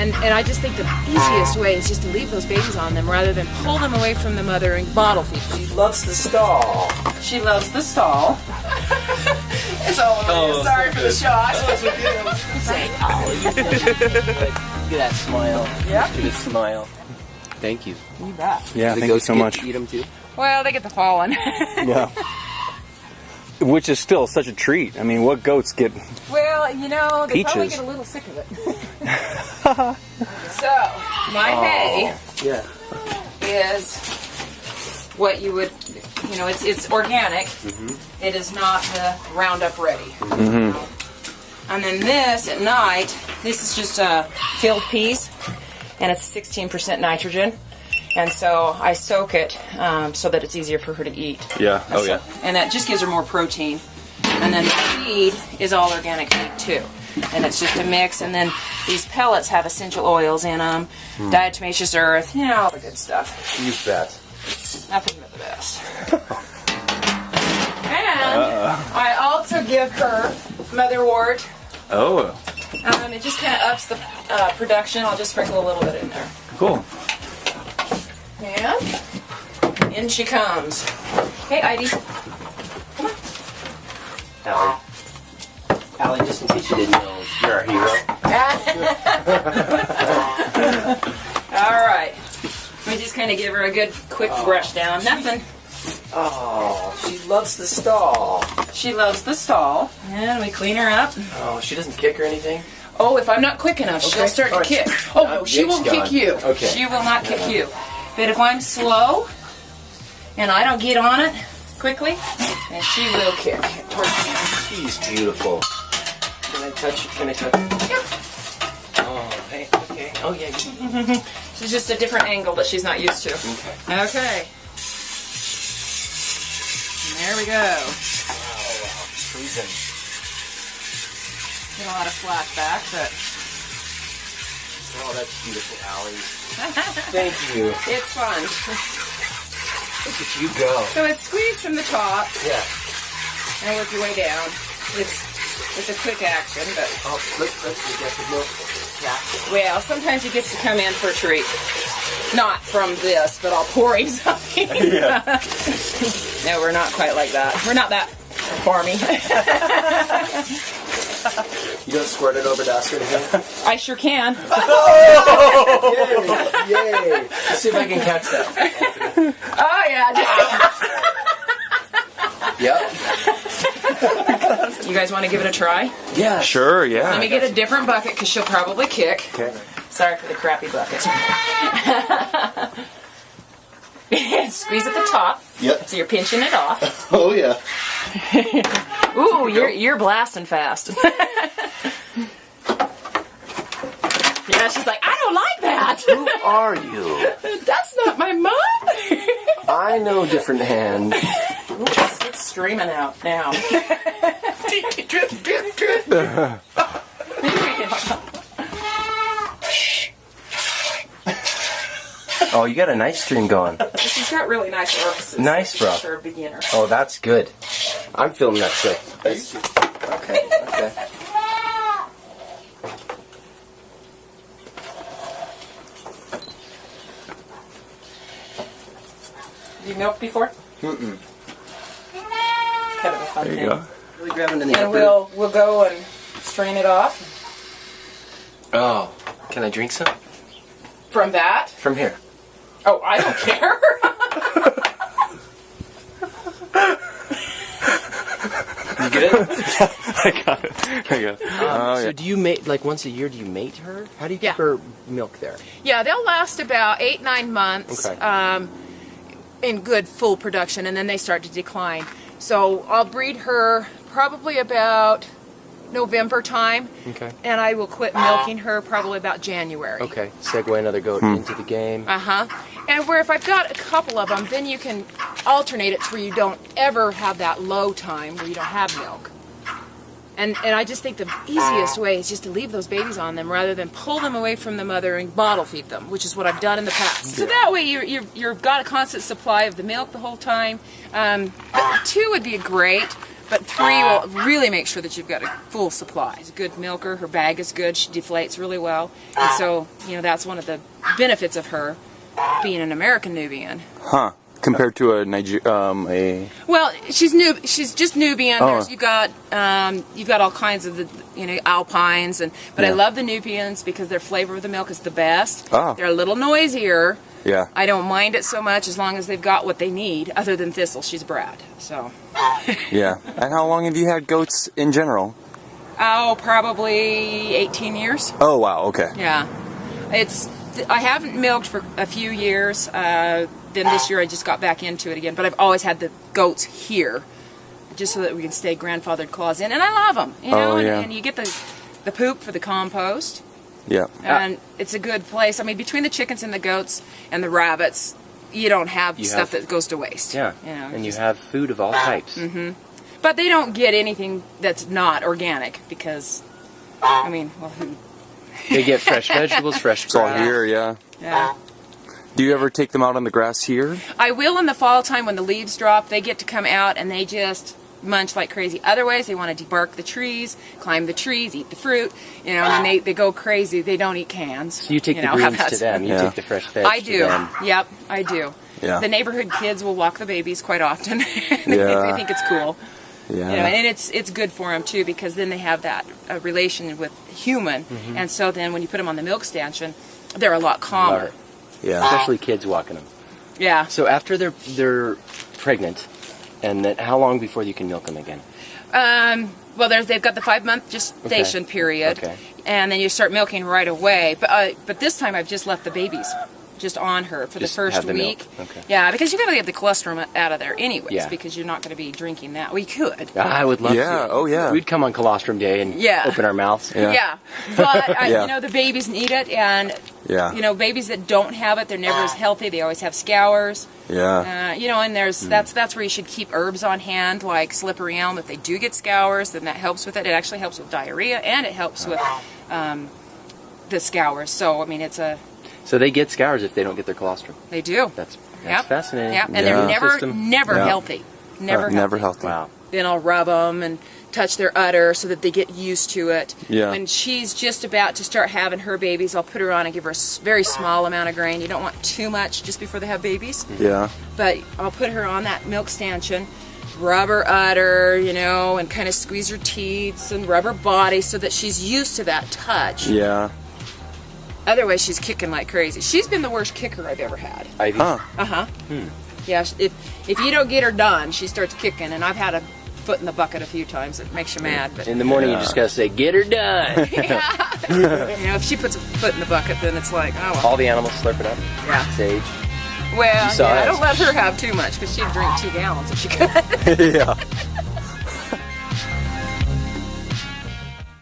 And I just think the easiest way is just to leave those babies on them rather than pull them away from the mother and bottle feed them. She loves the stall. She loves the stall. It's all over you. Sorry for the shot. Say, oh, look at that smile. Yeah. Look at the smile. Thank you. You bet. Yeah, The thank you goats so much. Eat them too. Well, they get the fallen. Yeah. Which is still such a treat. I mean, what goats get? Well, you know, they probably Peaches. get a little sick of it. So, my hay Yeah. is what you would, you know, it's organic. It is not the Roundup ready. And then this at night, this is just field peas, and it's 16% nitrogen. And so I soak it so that it's easier for her to eat. Yeah. Oh yeah. And that just gives her more protein. And then the feed is all organic feed too. And it's just a mix. And then these pellets have essential oils in them, diatomaceous earth, you know, all the good stuff. You bet. Nothing but the best. And I also give her motherwort. Oh, It just kind of ups the production. I'll just sprinkle a little bit in there. cool. And in she comes. Hey, Heidi. Allie, just in case you didn't know, you're our hero. All right. Let me just kind of give her a good quick brush down. Nothing. Oh, she loves the stall. She loves the stall. And we clean her up. Oh, she doesn't kick or anything? Oh, if I'm not quick enough, she'll Okay. start to All right. kick. Oh, no, she Jake's won't kick gone. you. Okay. She will not kick you. But if I'm slow and I don't get on it quickly, then she will kick towards the end. She's beautiful. Can I touch? Can I touch? Yep. Oh, hey, okay. Oh, yeah. She's just a different angle that she's not used to. Okay. Okay. And there we go. Freezing. Get a lot of flashback, but Oh, that's beautiful, Allie. Thank you. it's fun. Look at you go. So it's squeezed from the top Yeah. and work your way down. It's a quick action, but Oh, let's get the milk. Yeah. well, sometimes he gets to come in for a treat. Not from this, but I'll pouring something. Yeah. No, we're not quite like that. We're not that farmy. You don't squirt it over to us or anything? I sure can. Yay! Yay! Let's see if I can catch that. Oh yeah. Yep. You guys want to give it a try? Yeah. Sure. Yeah. Let me get a different bucket because she'll probably kick. Okay. Sorry for the crappy bucket. Squeeze at the top. Yep. So you're pinching it off. Oh yeah. Ooh, you're blasting fast. Yeah, she's like, I don't like that. Who are you? That's not my mom. I know different hand. It's streaming out now. Maybe we can- Oh, you got a nice stream going. She's got really nice orifices. Nice, bro. For a beginner. Oh, that's good. I'm feeling that too. Okay. Okay. Have you milked before? Mm-mm. Kind of a fun There thing. you go. Really grabbing in the And upper. we'll go and strain it off Oh, can I drink some from that. from here? Oh, I don't care. You get it? I got it. I got it. Oh So yeah. do you mate like once a year? Do you mate her? How do you keep Yeah. her milk there? Yeah, they'll last about 8-9 months Okay. in good full production, and then they start to decline. So I'll breed her probably about November time, Okay. and I will quit milking her probably about January. Okay. Segue another goat into the game. Uh-huh. And where if I've got a couple of them, then you can alternate it to where you don't ever have that low time where you don't have milk. And I just think the easiest way is just to leave those babies on them rather than pull them away from the mother and bottle feed them, which is what I've done in the past. So that way you've got a constant supply of the milk the whole time. 2 would be great, But 3 will really make sure that you've got a full supply. She's a good milker. Her bag is good. She deflates really well. And so, that's one of the benefits of her being an American Nubian. Huh. Compared to a Well, she's just Nubian. Oh. You've got all kinds of the Alpines, but I Yeah. love the Nubians because their flavor of the milk is the best. Oh. They're a little noisier. Yeah. I don't mind it so much as long as they've got what they need. Other than Thistle, she's bred. So. Yeah. And how long have you had goats in general? Oh, probably 18 years. Oh wow. Okay. Yeah, I haven't milked for a few years. Then this year I just got back into it again. But I've always had the goats here, just so that we can stay grandfathered claws in, and I love them. Oh, yeah. and you get the poop for the compost, Yeah. and it's a good place. I mean, between the chickens and the goats and the rabbits, you don't have stuff that goes to waste. Yeah. And you have food of all types. But they don't get anything that's not organic because, I mean, well, who? They get fresh vegetables, fresh It's all grass. here. Yeah. Yeah. Do you ever take them out on the grass here? I will in the fall time when the leaves drop. They get to come out and they just munch like crazy. Otherwise, they want to debark the trees, climb the trees, eat the fruit. And they go crazy. They don't eat cans. So you take the greens to them. You Yeah. take the fresh veg I to do. them. Yep, I do. Yeah. The neighborhood kids will walk the babies quite often. Yeah. They think it's cool. Yeah. And it's good for them too because then they have that relation with human, and so then when you put them on the milk stanchion, they're a lot calmer. Love it. Yeah. Especially kids walking them. Yeah. So after they're pregnant, and then how long before you can milk them again? Well, they've got the 5-month gestation period, Okay. and then you start milking right away. But this time I've just left the babies just on her for Just the first have the week. milk. Okay. Yeah, because you got to get the cholesterol out of there anyways, Yeah. because you're not going to be drinking that. Well, you could. I would love Yeah, to. oh, yeah. We'd come on colostrum day and Yeah. open our mouths. Yeah. Yeah, but Yeah. the babies need it, and Yeah. babies that don't have it, they're never as healthy. They always have scours. Yeah. And there's that's where you should keep herbs on hand, like slippery elm. If they do get scours, then that helps with it. It actually helps with diarrhea, and it helps with the scours. So I mean, So they get scours if they don't get their colostrum. they do. That's Yep. fascinating. Yeah, and Yeah. they're never System. Yeah. healthy. Never healthy. Never healthy. Wow. Then I'll rub them and touch their udder so that they get used to it. Yeah. When she's just about to start having her babies, I'll put her on and give her a very small amount of grain. You don't want too much just before they have babies. Yeah. But I'll put her on that milk stanchion, rub her udder, and kind of squeeze her teats and rub her body so that she's used to that touch. Yeah. Otherwise, she's kicking like crazy. She's been the worst kicker I've ever had. Ivy. Huh. Uh-huh. Yeah, if you don't get her done, she starts kicking, and I've had a foot in the bucket a few times. It makes you mad, but In the morning, Yeah. you just gotta say, "Get her done." if she puts a foot in the bucket, then it's like, oh well. All the animals slurp it up. Yeah. Sage. Well, You saw I it. don't let her have too much because she'd drink 2 gallons if she could. Yeah.